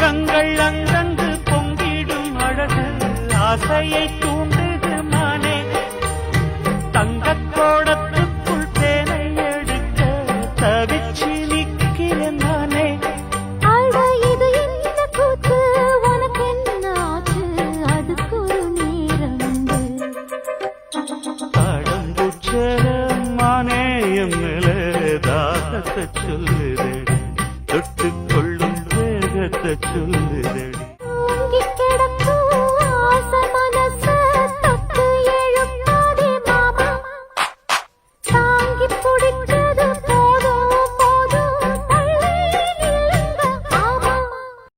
அங்கங்கள் அங்கங்கு பொங்கிடும் அழகு ஆசையை தூண்டுது மானே தங்கக் கோடத்துக்குள் தேனை எடுக்க தவிச்சு நிற்கிறேன் நானே மானே எம்மிலே தாகத்தை சொல்லுதடி தொட்டுக் கொள்ளும் வேகத்தை சொல்லுதடி தாங்கி பிடிக்க